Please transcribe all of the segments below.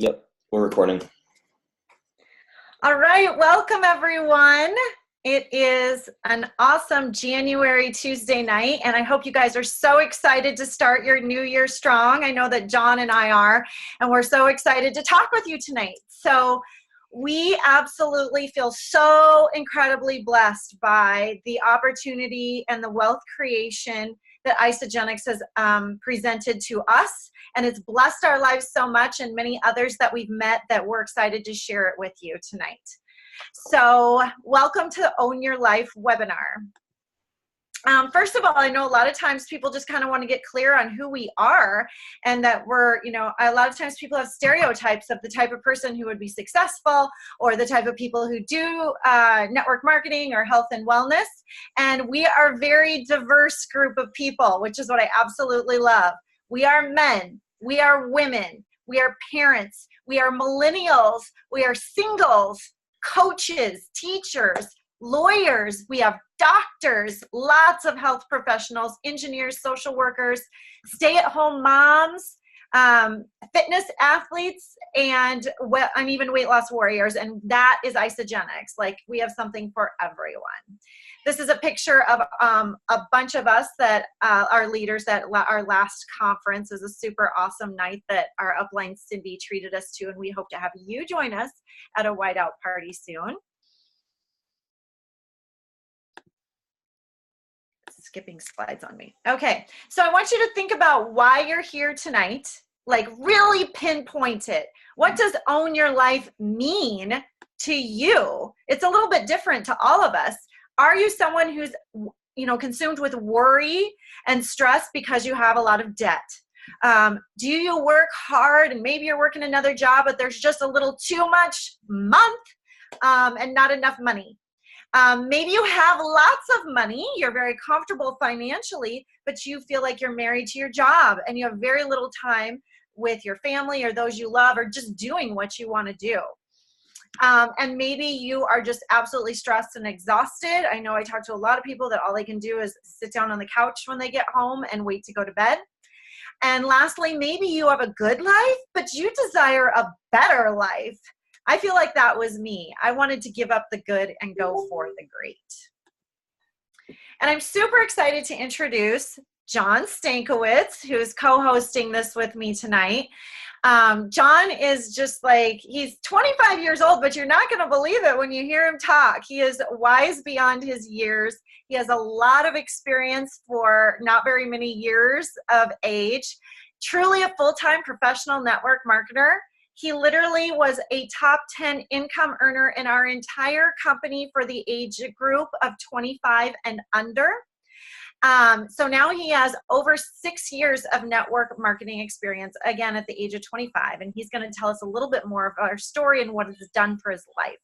Yep, we're recording. All right, welcome everyone. It is an awesome January Tuesday night, and I hope you guys are so excited to start your new year strong. I know that John and I are, and we're so excited to talk with you tonight. So we absolutely feel so incredibly blessed by the opportunity and the wealth creation that Isagenix has presented to us, and it's blessed our lives so much, and many others that we've met that we're excited to share it with you tonight. So welcome to Own Your Life webinar. First of all, I know a lot of times people just kind of want to get clear on who we are, and that we're, a lot of times people have stereotypes of the type of person who would be successful or the type of people who do network marketing or health and wellness. And we are a very diverse group of people, which is what I absolutely love. We are men, we are women, we are parents, we are millennials, we are singles, coaches, teachers, lawyers, we have doctors, lots of health professionals, engineers, social workers, stay-at-home moms, fitness athletes, and even weight loss warriors, and that is Isagenix. Like, we have something for everyone. This is a picture of a bunch of us that are leaders at our last conference. It was a super awesome night that our upline Cindy treated us to, and we hope to have you join us at a whiteout party soon. Skipping slides on me. Okay, so I want you to think about why you're here tonight, like really pinpoint it. What does own your life mean to you? It's a little bit different to all of us. Are you someone who's, consumed with worry and stress because you have a lot of debt? Do you work hard and maybe you're working another job, but there's just a little too much month and not enough money? Maybe you have lots of money, you're very comfortable financially, but you feel like you're married to your job and you have very little time with your family or those you love or just doing what you want to do. And maybe you are just absolutely stressed and exhausted. I know I talk to a lot of people that all they can do is sit down on the couch when they get home and wait to go to bed. And lastly, maybe you have a good life, but you desire a better life. I feel like that was me. I wanted to give up the good and go for the great. And I'm super excited to introduce John Stankiewicz, who is co-hosting this with me tonight. John is just like, he's 25 years old, but you're not going to believe it when you hear him talk. He is wise beyond his years. He has a lot of experience for not very many years of age. Truly a full-time professional network marketer. He literally was a top 10 income earner in our entire company for the age group of 25 and under. So now he has over 6 years of network marketing experience, again, at the age of 25. And he's going to tell us a little bit more of our story and what it's done for his life.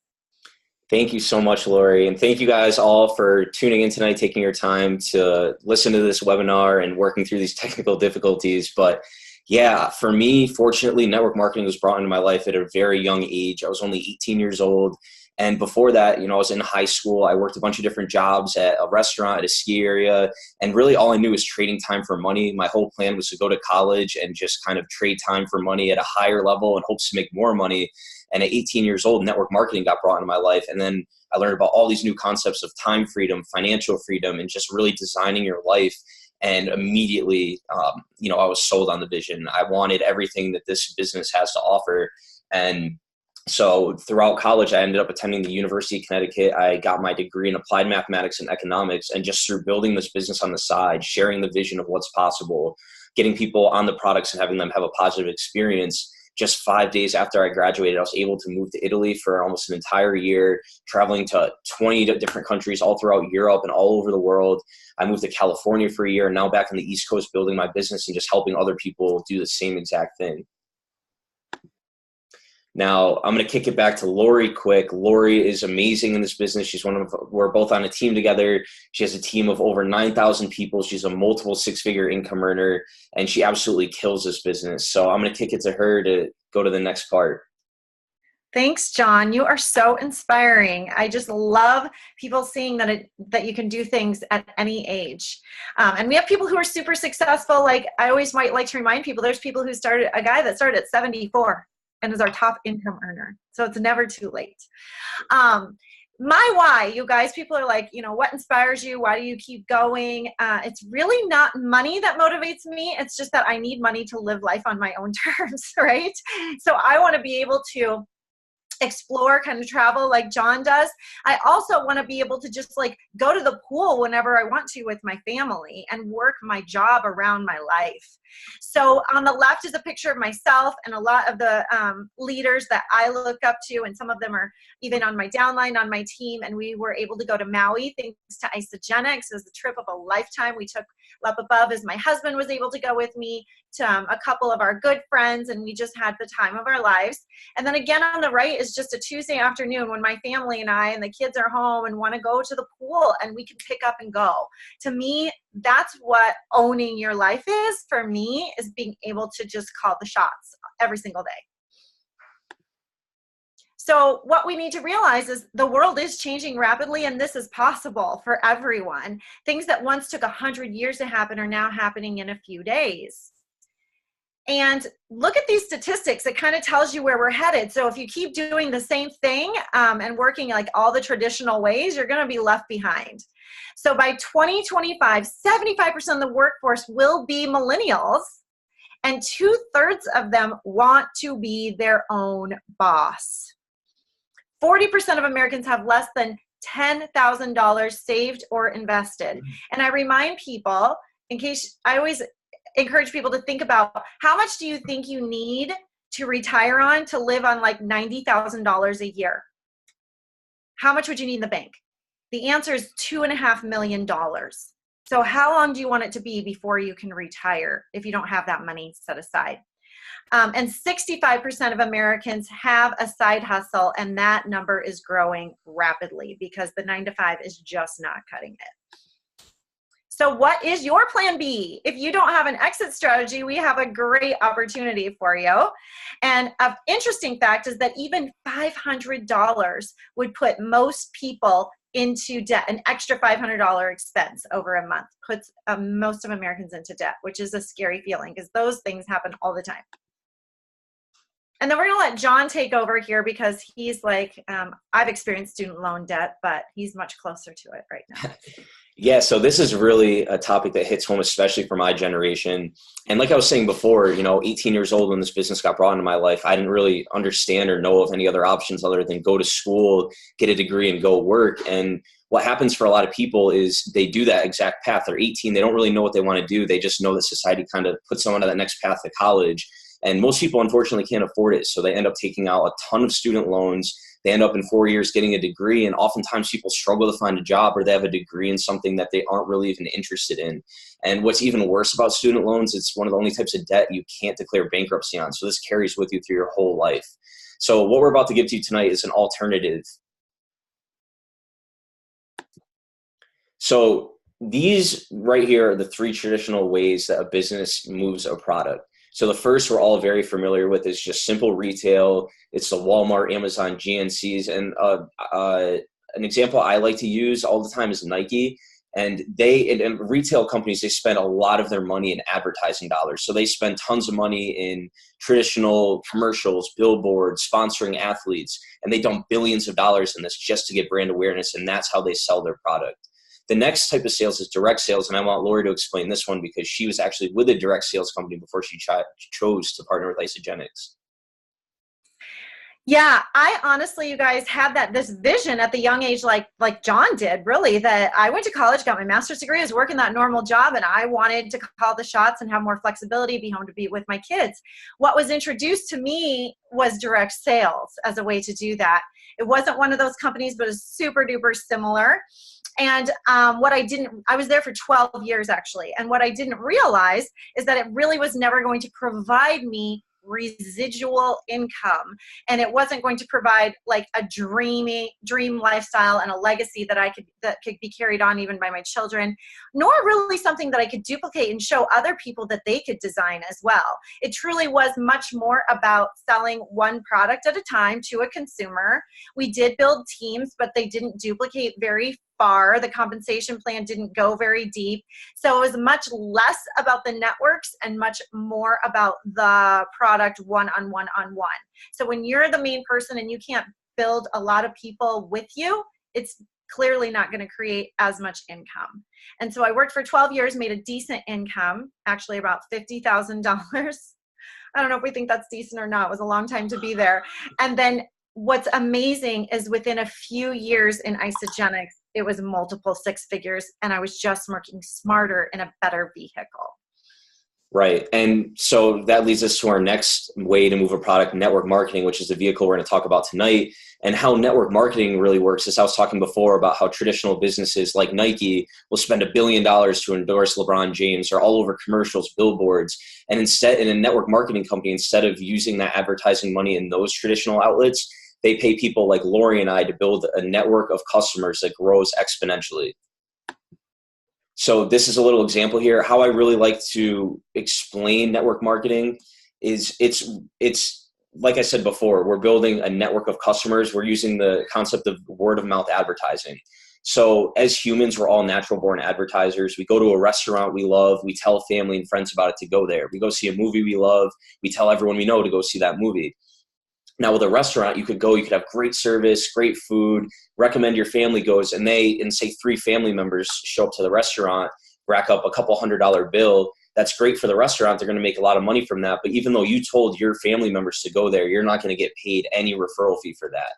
Thank you so much, Lori. And thank you guys all for tuning in tonight, taking your time to listen to this webinar and working through these technical difficulties. But yeah, for me, fortunately, network marketing was brought into my life at a very young age. I was only 18 years old. And before that, I was in high school. I worked a bunch of different jobs at a restaurant, at a ski area. And really all I knew was trading time for money. My whole plan was to go to college and just kind of trade time for money at a higher level in hopes to make more money. And at 18 years old, network marketing got brought into my life. And then I learned about all these new concepts of time freedom, financial freedom, and just really designing your life. And immediately, I was sold on the vision. I wanted everything that this business has to offer. And so throughout college, I ended up attending the University of Connecticut. I got my degree in applied mathematics and economics. And just through building this business on the side, sharing the vision of what's possible, getting people on the products and having them have a positive experience, just 5 days after I graduated, I was able to move to Italy for almost an entire year, traveling to 20 different countries all throughout Europe and all over the world. I moved to California for a year and now back on the East Coast building my business and just helping other people do the same exact thing. Now, I'm going to kick it back to Lori quick. Lori is amazing in this business. We're both on a team together. She has a team of over 9,000 people. She's a multiple six-figure income earner, and she absolutely kills this business. So I'm going to kick it to her to go to the next part. Thanks, John. You are so inspiring. I just love people seeing that you can do things at any age. And we have people who are super successful. Like I always might like to remind people, there's people who a guy that started at 74. and is our top income earner. So it's never too late. My why, you guys, people are like, what inspires you? Why do you keep going? It's really not money that motivates me. It's just that I need money to live life on my own terms, right? So I want to be able to explore, kind of travel like John does. I also want to be able to just like go to the pool whenever I want to with my family and work my job around my life. So on the left is a picture of myself and a lot of the leaders that I look up to, and some of them are even on my downline on my team. And we were able to go to Maui thanks to Isagenix. It was the trip of a lifetime. We took up above as my husband was able to go with me, to a couple of our good friends, and we just had the time of our lives. And then again on the right is just a Tuesday afternoon when my family and I and the kids are home and want to go to the pool, and we can pick up and go. To me, that's what owning your life is. For me, is being able to just call the shots every single day. So what we need to realize is the world is changing rapidly, and this is possible for everyone. Things that once took 100 years to happen are now happening in a few days. And look at these statistics. It kind of tells you where we're headed. So if you keep doing the same thing and working like all the traditional ways, you're going to be left behind. So by 2025, 75% of the workforce will be millennials, and 2/3 of them want to be their own boss. 40% of Americans have less than $10,000 saved or invested. And I remind people, in case I always encourage people to think about, how much do you think you need to retire on to live on like $90,000 a year? How much would you need in the bank? The answer is $2.5 million. So how long do you want it to be before you can retire if you don't have that money set aside? And 65% of Americans have a side hustle, and that number is growing rapidly because the 9-to-5 is just not cutting it. So what is your plan B? If you don't have an exit strategy, we have a great opportunity for you. And an interesting fact is that even $500 would put most people into debt. An extra $500 expense over a month puts most of Americans into debt, which is a scary feeling because those things happen all the time. And then we're going to let John take over here because he's like, I've experienced student loan debt, but he's much closer to it right now. Yeah, so this is really a topic that hits home, especially for my generation. And like I was saying before, 18 years old when this business got brought into my life, I didn't really understand or know of any other options other than go to school, get a degree, and go work. And what happens for a lot of people is they do that exact path. They're 18. They don't really know what they want to do. They just know that society kind of puts them on that next path to college. And most people, unfortunately, can't afford it. So they end up taking out a ton of student loans. They end up in 4 years getting a degree, and oftentimes people struggle to find a job, or they have a degree in something that they aren't really even interested in. And what's even worse about student loans, it's one of the only types of debt you can't declare bankruptcy on. So this carries with you through your whole life. So what we're about to give to you tonight is an alternative. So these right here are the 3 traditional ways that a business moves a product. So the first we're all very familiar with is just simple retail. It's the Walmart, Amazon, GNCs. And an example I like to use all the time is Nike. And and retail companies, they spend a lot of their money in advertising dollars. So they spend tons of money in traditional commercials, billboards, sponsoring athletes. And they dump billions of dollars in this just to get brand awareness. And that's how they sell their product. The next type of sales is direct sales, and I want Lori to explain this one because she was actually with a direct sales company before she chose to partner with Isagenix. Yeah, I honestly, you guys, had this vision at the young age, like John did, really, that I went to college, got my master's degree, was working that normal job, and I wanted to call the shots and have more flexibility, be home to be with my kids. What was introduced to me was direct sales as a way to do that. It wasn't one of those companies, but it's super duper similar. And I was there for 12 years actually. And what I didn't realize is that it really was never going to provide me residual income. And it wasn't going to provide like a dream lifestyle and a legacy that could be carried on even by my children, nor really something that I could duplicate and show other people that they could design as well. It truly was much more about selling one product at a time to a consumer. We did build teams, but they didn't duplicate very far. The compensation plan didn't go very deep. So it was much less about the networks and much more about the product one-on-one. So when you're the main person and you can't build a lot of people with you, it's clearly not going to create as much income. And so I worked for 12 years, made a decent income, actually about $50,000. I don't know if we think that's decent or not. It was a long time to be there. And then what's amazing is within a few years in Isogenics, it was multiple six figures, and I was just working smarter in a better vehicle. Right. And so that leads us to our next way to move a product, network marketing, which is the vehicle we're going to talk about tonight. And how network marketing really works is I was talking before about how traditional businesses like Nike will spend $1 billion to endorse LeBron James or all over commercials, billboards. And instead, in a network marketing company, instead of using that advertising money in those traditional outlets, they pay people like Lori and I to build a network of customers that grows exponentially. So this is a little example here. How I really like to explain network marketing is it's like I said before, we're building a network of customers. We're using the concept of word of mouth advertising. So as humans, we're all natural born advertisers. We go to a restaurant we love. We tell family and friends about it to go there. We go see a movie we love. We tell everyone we know to go see that movie. Now with a restaurant, you could have great service, great food, recommend your family goes, and say 3 family members show up to the restaurant, rack up a couple $100 bill. That's great for the restaurant. They're going to make a lot of money from that. But even though you told your family members to go there, you're not going to get paid any referral fee for that.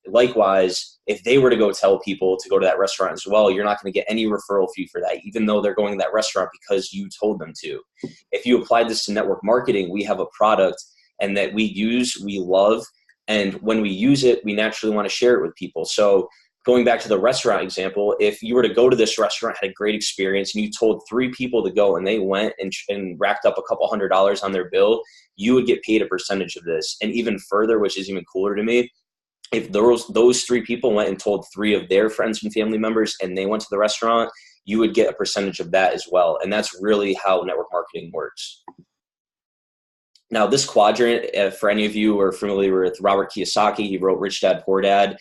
Likewise, if they were to go tell people to go to that restaurant as well, you're not going to get any referral fee for that, even though they're going to that restaurant because you told them to. If you applied this to network marketing, we have a product and that we use, we love, and when we use it, we naturally want to share it with people. So going back to the restaurant example, if you were to go to this restaurant, had a great experience, and you told 3 people to go and they went and racked up a couple $100 on their bill, you would get paid a percentage of this. And even further, which is even cooler to me, if those 3 people went and told 3 of their friends and family members and they went to the restaurant, you would get a percentage of that as well. And that's really how network marketing works. Now, this quadrant, for any of you who are familiar with Robert Kiyosaki, he wrote Rich Dad, Poor Dad.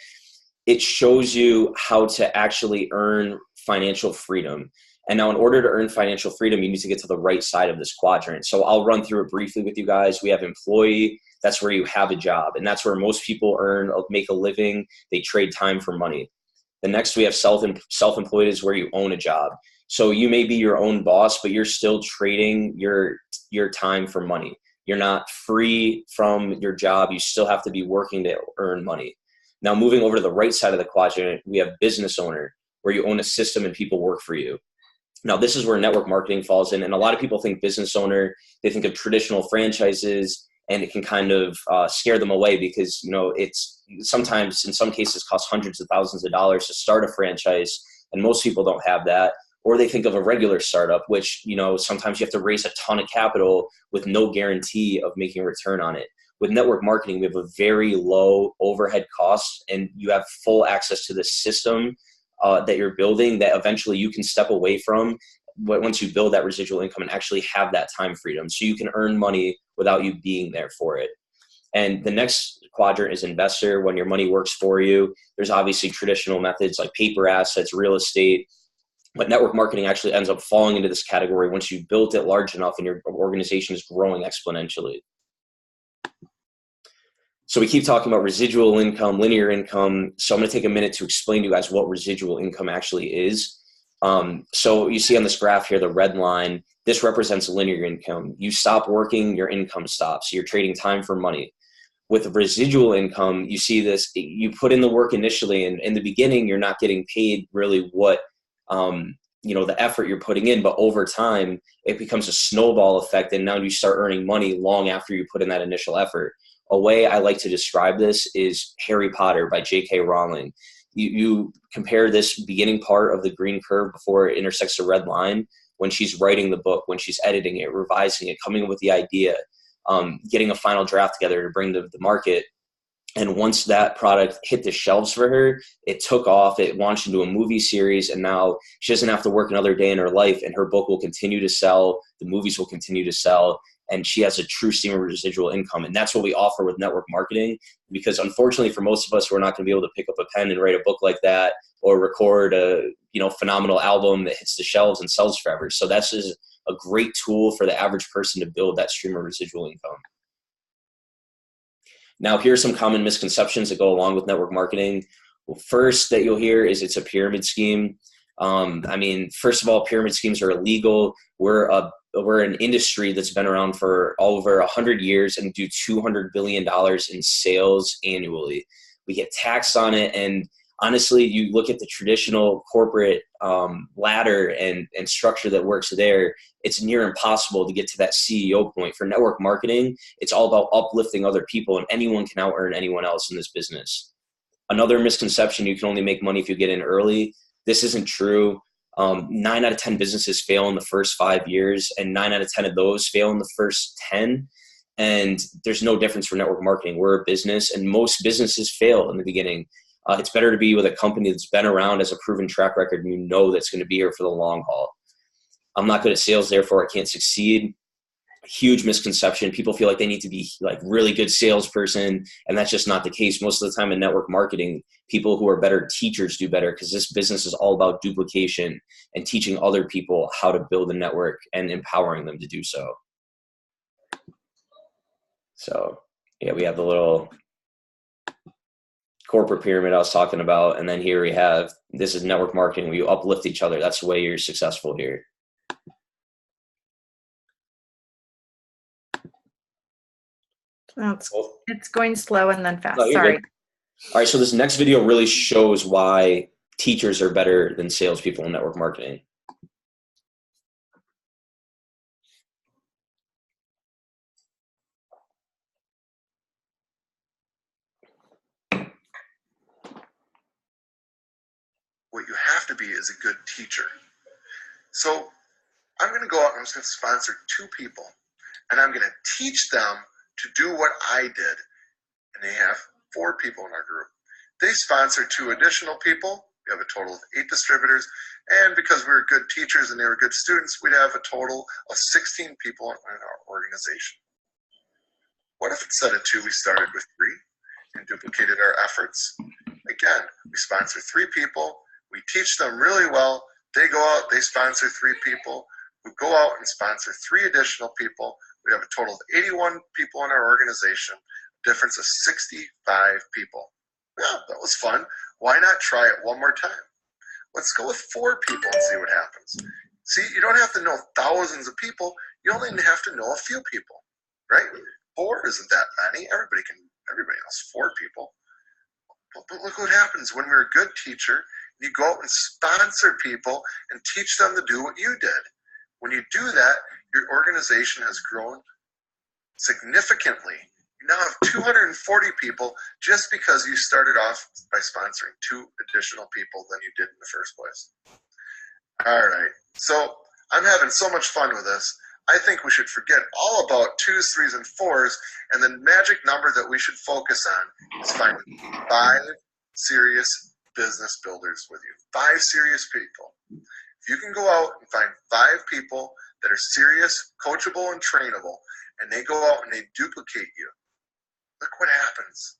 It shows you how to actually earn financial freedom. And now in order to earn financial freedom, you need to get to the right side of this quadrant. So I'll run through it briefly with you guys. We have employee. That's where you have a job. And that's where most people make a living. They trade time for money. The next we have self-employed is where you own a job. So you may be your own boss, but you're still trading your time for money. You're not free from your job. You still have to be working to earn money. Now, moving over to the right side of the quadrant, we have business owner, where you own a system and people work for you. Now, this is where network marketing falls in. And a lot of people think business owner, they think of traditional franchises, and it can kind of scare them away because, it's sometimes in some cases costs hundreds of thousands of dollars to start a franchise. And most people don't have that. Or they think of a regular startup, which, sometimes you have to raise a ton of capital with no guarantee of making a return on it. With network marketing, we have a very low overhead cost, and you have full access to the system that you're building that eventually you can step away from once you build that residual income and actually have that time freedom. So you can earn money without you being there for it. And the next quadrant is investor, when your money works for you. There's obviously traditional methods like paper assets, real estate. But network marketing actually ends up falling into this category once you've built it large enough and your organization is growing exponentially. So we keep talking about residual income, linear income. So I'm going to take a minute to explain to you guys what residual income actually is. So you see on this graph here, the red line, this represents linear income. You stop working, your income stops. You're trading time for money. With residual income, you see this, you put in the work initially, and in the beginning, you're not getting paid really what the effort you're putting in, but over time it becomes a snowball effect, and now you start earning money long after you put in that initial effort. A way I like to describe this is Harry Potter by J.K. Rowling. You compare this beginning part of the green curve before it intersects the red line, when she's writing the book, when she's editing it, revising it, coming up with the idea, getting a final draft together to bring to the market. And once that product hit the shelves for her, it took off, it launched into a movie series, and now she doesn't have to work another day in her life, and her book will continue to sell, the movies will continue to sell, and she has a true stream of residual income. And that's what we offer with network marketing, because unfortunately for most of us, we're not going to be able to pick up a pen and write a book like that or record a phenomenal album that hits the shelves and sells forever. So that's just a great tool for the average person to build that stream of residual income. Now, here are some common misconceptions that go along with network marketing. Well, first that you'll hear is it's a pyramid scheme. First of all, pyramid schemes are illegal. We're an industry that's been around for over 100 years and do $200 billion in sales annually. We get taxed on it. And honestly, you look at the traditional corporate ladder and structure that works there, it's near impossible to get to that CEO point. For network marketing, it's all about uplifting other people, and anyone can out-earn anyone else in this business. Another misconception, you can only make money if you get in early. This isn't true. 9 out of 10 businesses fail in the first 5 years, and 9 out of 10 of those fail in the first 10. And there's no difference for network marketing. We're a business, and most businesses fail in the beginning. It's better to be with a company that's been around, has a proven track record, and that's going to be here for the long haul. I'm not good at sales, therefore I can't succeed. Huge misconception. People feel like they need to be like really good salesperson, and that's just not the case. Most of the time in network marketing, people who are better teachers do better, because this business is all about duplication and teaching other people how to build a network and empowering them to do so. So yeah, we have the little corporate pyramid I was talking about, and then here we have, this is network marketing where you uplift each other. That's the way you're successful here. It's going slow and then fast. No, Sorry. Good. All right, so this next video really shows why teachers are better than salespeople in network marketing. What you have to be is a good teacher. So I'm going to go out and I'm just going to sponsor 2 people, and I'm going to teach them to do what I did. And they have 4 people in our group. They sponsor 2 additional people. We have a total of 8 distributors. And because we were good teachers and they were good students, we'd have a total of 16 people in our organization. What if instead of 2, we started with 3 and duplicated our efforts? Again, we sponsor 3 people. We teach them really well. They go out, they sponsor 3 people. We go out and sponsor 3 additional people. We have a total of 81 people in our organization, difference of 65 people. Yeah, that was fun. Why not try it one more time? Let's go with 4 people and see what happens. See, you don't have to know thousands of people. You only have to know a few people, right? 4 isn't that many. Everybody knows 4 people. But look what happens when we're a good teacher. You go out and sponsor people and teach them to do what you did. When you do that, your organization has grown significantly. You now have 240 people just because you started off by sponsoring 2 additional people than you did in the first place. All right, so I'm having so much fun with this. I think we should forget all about 2s, 3s, and 4s, and the magic number that we should focus on is finding 5 serious business builders with you. 5 serious people. If you can go out and find 5 people that are serious, coachable, and trainable, and they go out and they duplicate you, look what happens.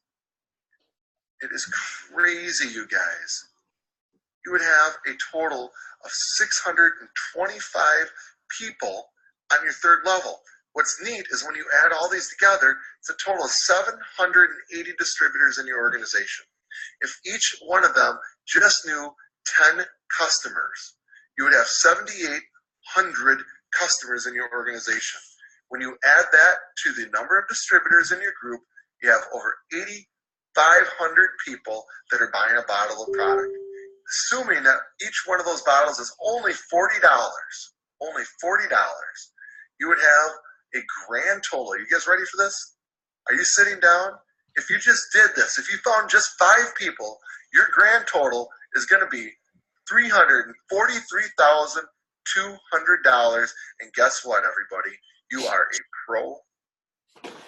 It is crazy, you guys. You would have a total of 625 people on your 3rd level. What's neat is when you add all these together, it's a total of 780 distributors in your organization. If each one of them just knew 10 customers, you would have 7,800 customers in your organization. When you add that to the number of distributors in your group, you have over 8,500 people that are buying a bottle of product. Assuming that each one of those bottles is only $40, you would have a grand total. Are you guys ready for this? Are you sitting down? If you just did this, if you found just 5 people, your grand total is going to be $343,200. And guess what, everybody? You are a pro.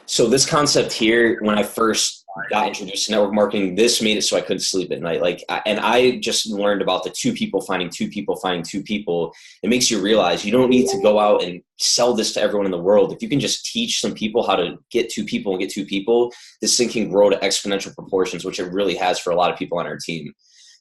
So this concept here, when I first got introduced to network marketing, this made it so I couldn't sleep at night. And I just learned about the two people finding two people finding two people. It makes you realize you don't need to go out and sell this to everyone in the world. If you can just teach some people how to get two people and get two people, this thing can grow to exponential proportions, which it really has for a lot of people on our team.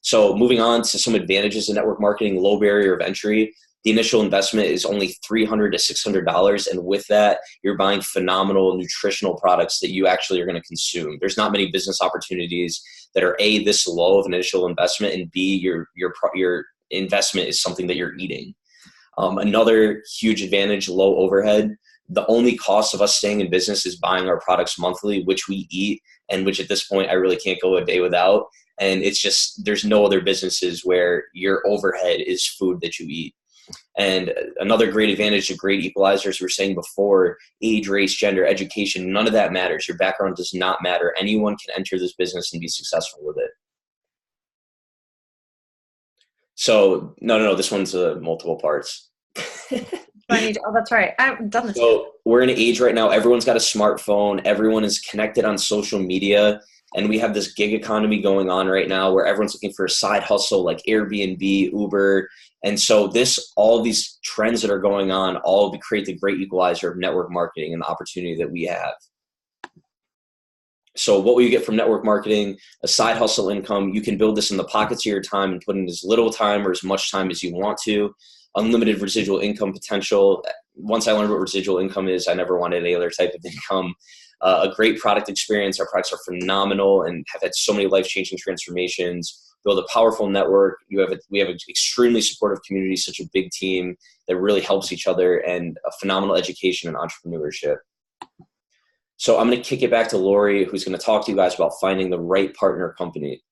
So moving on to some advantages of network marketing, low barrier of entry. The initial investment is only $300 to $600. And with that, you're buying phenomenal nutritional products that you actually are going to consume. There's not many business opportunities that are A, this low of an initial investment, and B, your investment is something that you're eating. Another huge advantage, low overhead. The only cost of us staying in business is buying our products monthly, which we eat, and which at this point I really can't go a day without. And it's just, there's no other businesses where your overhead is food that you eat. And another great advantage, a great equalizer, as we were saying before, age, race, gender, education, none of that matters. Your background does not matter. Anyone can enter this business and be successful with it. So, no, this one's multiple parts. Oh, that's right. I've done this. So we're in an age right now, everyone's got a smartphone. Everyone is connected on social media. And we have this gig economy going on right now where everyone's looking for a side hustle like Airbnb, Uber. And so all of these trends that are going on all create the great equalizer of network marketing and the opportunity that we have. So what will you get from network marketing? A side hustle income. You can build this in the pockets of your time and put in as little time or as much time as you want to. Unlimited residual income potential. Once I learned what residual income is, I never wanted any other type of income. A great product experience. Our products are phenomenal and have had so many life-changing transformations. Build a powerful network. We have an extremely supportive community, such a big team that really helps each other, and a phenomenal education and entrepreneurship. So I'm going to kick it back to Lori, who's going to talk to you guys about finding the right partner company.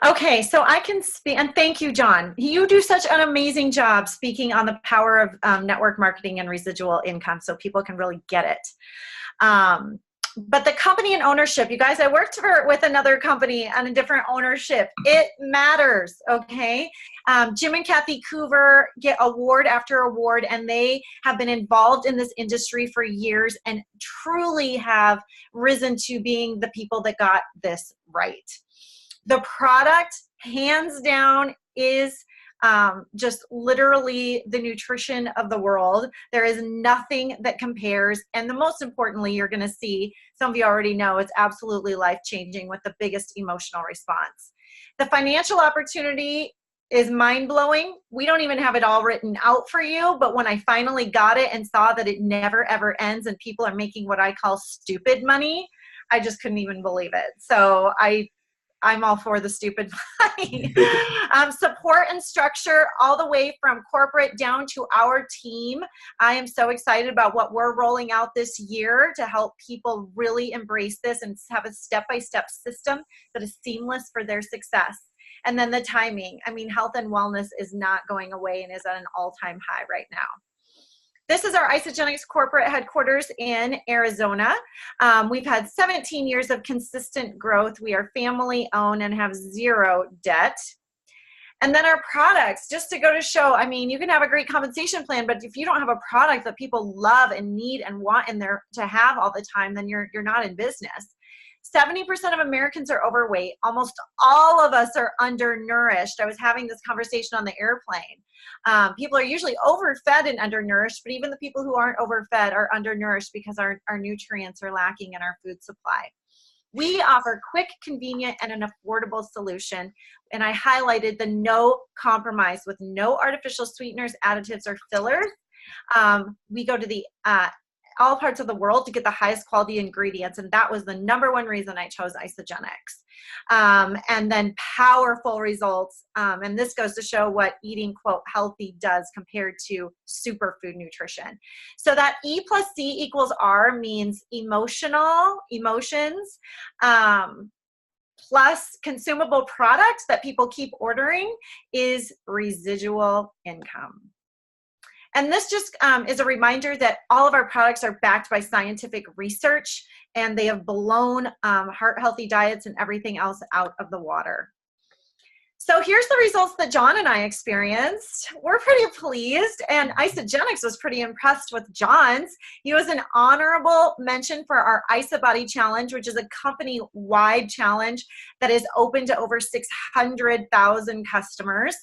Okay, so I can speak, and thank you, John. You do such an amazing job speaking on the power of network marketing and residual income so people can really get it. But the company and ownership, you guys, I worked with another company on a different ownership. It matters, okay? Jim and Kathy Coover get award after award, and they have been involved in this industry for years and truly have risen to being the people that got this right. The product, hands down, is just literally the nutrition of the world. There is nothing that compares. And the most importantly, you're going to see, some of you already know, it's absolutely life-changing with the biggest emotional response. The financial opportunity is mind-blowing. We don't even have it all written out for you, but when I finally got it and saw that it never ever ends and people are making what I call stupid money, I just couldn't even believe it. So I'm all for the stupid money. Support and structure all the way from corporate down to our team. I am so excited about what we're rolling out this year to help people really embrace this and have a step-by-step system that is seamless for their success. And then the timing. I mean, health and wellness is not going away and is at an all-time high right now. This is our Isagenix corporate headquarters in Arizona. We've had 17 years of consistent growth. We are family owned and have zero debt. And then our products, just to go to show, I mean, you can have a great compensation plan, but if you don't have a product that people love and need and want in there to have all the time, then you're not in business. 70% of Americans are overweight. Almost all of us are undernourished. I was having this conversation on the airplane. People are usually overfed and undernourished, but even the people who aren't overfed are undernourished because our nutrients are lacking in our food supply. We offer quick, convenient, and an affordable solution. And I highlighted the no compromise with no artificial sweeteners, additives, or fillers. We go to the all parts of the world to get the highest quality ingredients. And that was the #1 reason I chose Isagenix. And then powerful results. And this goes to show what eating, quote, healthy does compared to superfood nutrition. So that E plus C equals R means emotions, plus consumable products that people keep ordering is residual income. And this just is a reminder that all of our products are backed by scientific research, and they have blown heart-healthy diets and everything else out of the water. So here's the results that John and I experienced. We're pretty pleased, and Isagenix was pretty impressed with John's. He was an honorable mention for our IsaBody Challenge, which is a company-wide challenge that is open to over 600,000 customers.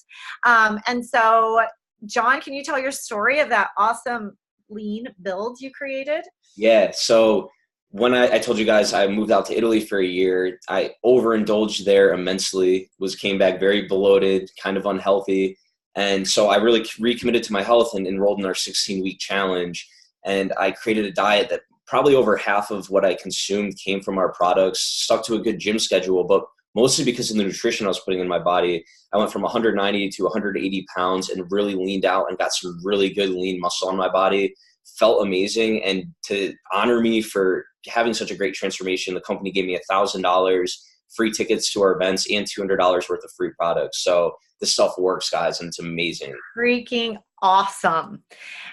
And so, John, can you tell your story of that awesome lean build you created? Yeah, so when I told you guys I moved out to Italy for a year, I overindulged there immensely, came back very bloated, kind of unhealthy. And so I really recommitted to my health and enrolled in our 16-week challenge. And I created a diet that probably over half of what I consumed came from our products, stuck to a good gym schedule, but mostly because of the nutrition I was putting in my body. I went from 190 to 180 pounds and really leaned out and got some really good lean muscle on my body. Felt amazing. And to honor me for having such a great transformation, the company gave me $1,000 free tickets to our events and $200 worth of free products. So this stuff works, guys, and it's amazing. Freaking awesome.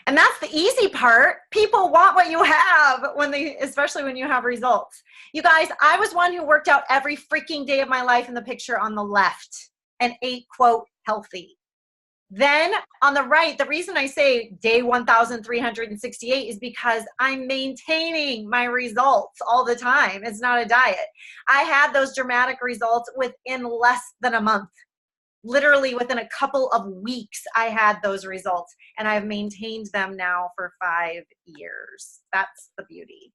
And that's the easy part. People want what you have especially when you have results. You guys, I was one who worked out every freaking day of my life in the picture on the left and ate, quote, healthy. Then on the right, the reason I say day 1,368 is because I'm maintaining my results all the time. It's not a diet. I had those dramatic results within less than a month. Literally within a couple of weeks, I had those results, and I've maintained them now for 5 years. That's the beauty.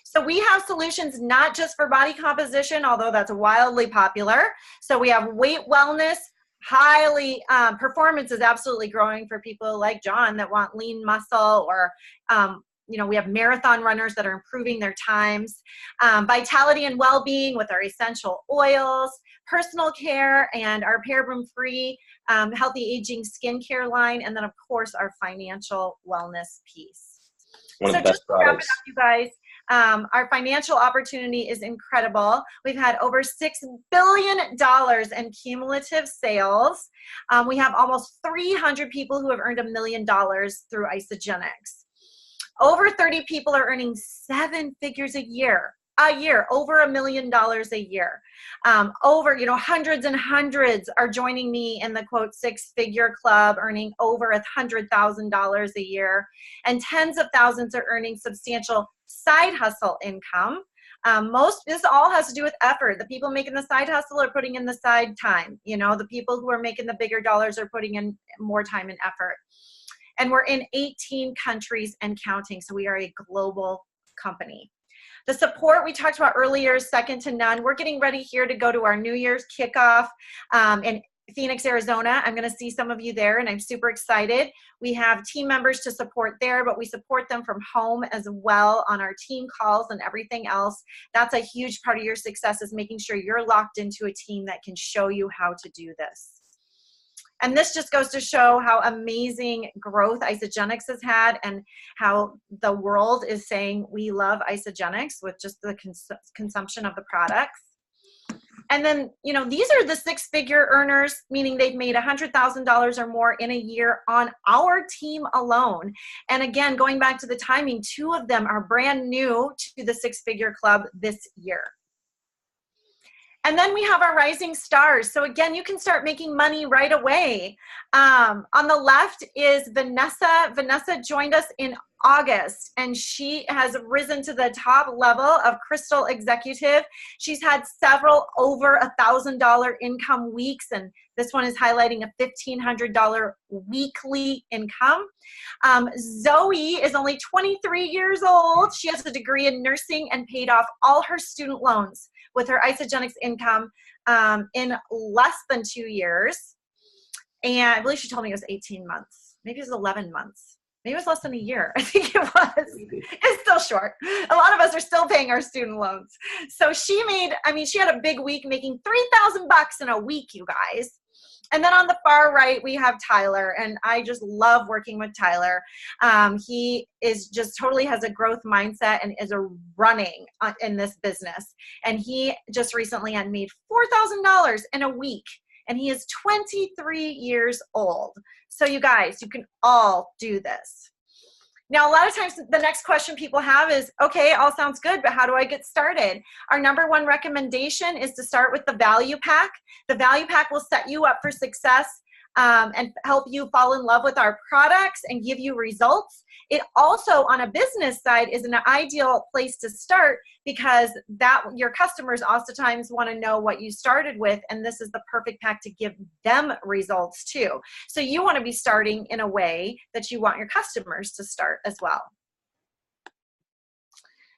So we have solutions not just for body composition, although that's wildly popular. So we have weight wellness. Performance is absolutely growing for people like John that want lean muscle, or we have marathon runners that are improving their times. Vitality and well-being with our essential oils, personal care, and our paraben-free healthy aging skincare line, and then of course our financial wellness piece. One of the best products. Wrap it up, you guys. Our financial opportunity is incredible. We've had over $6 billion in cumulative sales. We have almost 300 people who have earned $1 million through Isagenix. Over 30 people are earning 7 figures a year, over $1 million a year. Hundreds and hundreds are joining me in the quote 6-figure club, earning over $100,000 a year, and tens of thousands are earning substantial side hustle income. This all has to do with effort. The people making the side hustle are putting in the side time. The people who are making the bigger dollars are putting in more time and effort. And we're in 18 countries and counting. So we are a global company. The support we talked about earlier is second to none. We're getting ready here to go to our New Year's kickoff in Phoenix, Arizona. I'm going to see some of you there, and I'm super excited. We have team members to support there, but we support them from home as well on our team calls and everything else. That's a huge part of your success, is making sure you're locked into a team that can show you how to do this. And this just goes to show how amazing growth Isagenix has had, and how the world is saying we love Isagenix with just the consumption of the products. And then, these are the 6-figure earners, meaning they've made $100,000 or more in a year on our team alone. And again, going back to the timing, 2 of them are brand new to the 6-figure club this year. And then we have our rising stars. So again, you can start making money right away. On the left is Vanessa. Vanessa joined us in August, and she has risen to the top level of Crystal Executive. She's had several over $1,000 income weeks, and this one is highlighting a $1,500 weekly income. Zoe is only 23 years old. She has a degree in nursing and paid off all her student loans with her Isagenix income in less than 2 years. And I believe she told me it was 18 months. Maybe it was 11 months. Maybe it was less than a year. I think it was. It's still short. A lot of us are still paying our student loans. So she had a big week, making $3,000 in a week, you guys. And then on the far right, we have Tyler, and I just love working with Tyler. He is just totally has a growth mindset and is running in this business. And he just recently had made $4,000 in a week, and he is 23 years old. So you guys, you can all do this. Now, a lot of times the next question people have is, okay, all sounds good, but how do I get started? Our number one recommendation is to start with the value pack. The value pack will set you up for success and help you fall in love with our products and give you results. It also, on a business side, is an ideal place to start because your customers oftentimes want to know what you started with, and this is the perfect pack to give them results too. So you want to be starting in a way that you want your customers to start as well.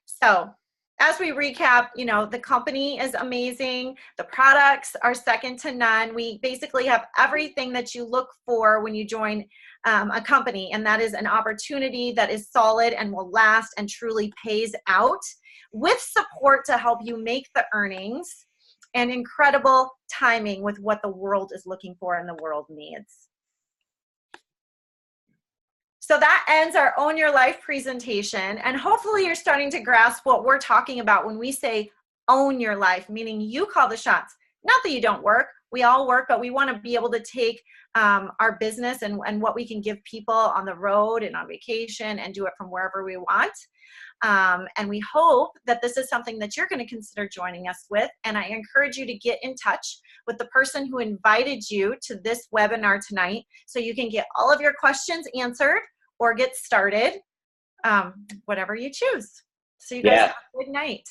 So as we recap, the company is amazing. The products are second to none. We basically have everything that you look for when you join a company, and that is an opportunity that is solid and will last and truly pays out, with support to help you make the earnings, and incredible timing with what the world is looking for and the world needs. So that ends our Own Your Life presentation, and hopefully you're starting to grasp what we're talking about when we say own your life, meaning you call the shots. Not that you don't work, we all work, but we want to be able to take our business and what we can give people on the road and on vacation and do it from wherever we want. And we hope that this is something that you're going to consider joining us with. And I encourage you to get in touch with the person who invited you to this webinar tonight so you can get all of your questions answered or get started, whatever you choose. So you guys have a good night.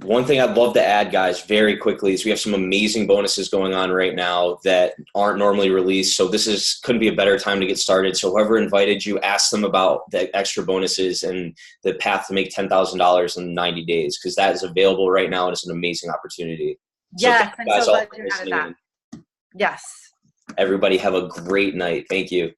One thing I'd love to add, guys, very quickly is we have some amazing bonuses going on right now that aren't normally released. So couldn't be a better time to get started. So whoever invited you, ask them about the extra bonuses and the path to make $10,000 in 90 days, because that is available right now and it's an amazing opportunity. Yes, I'm so glad you added that. Yes. Everybody have a great night. Thank you.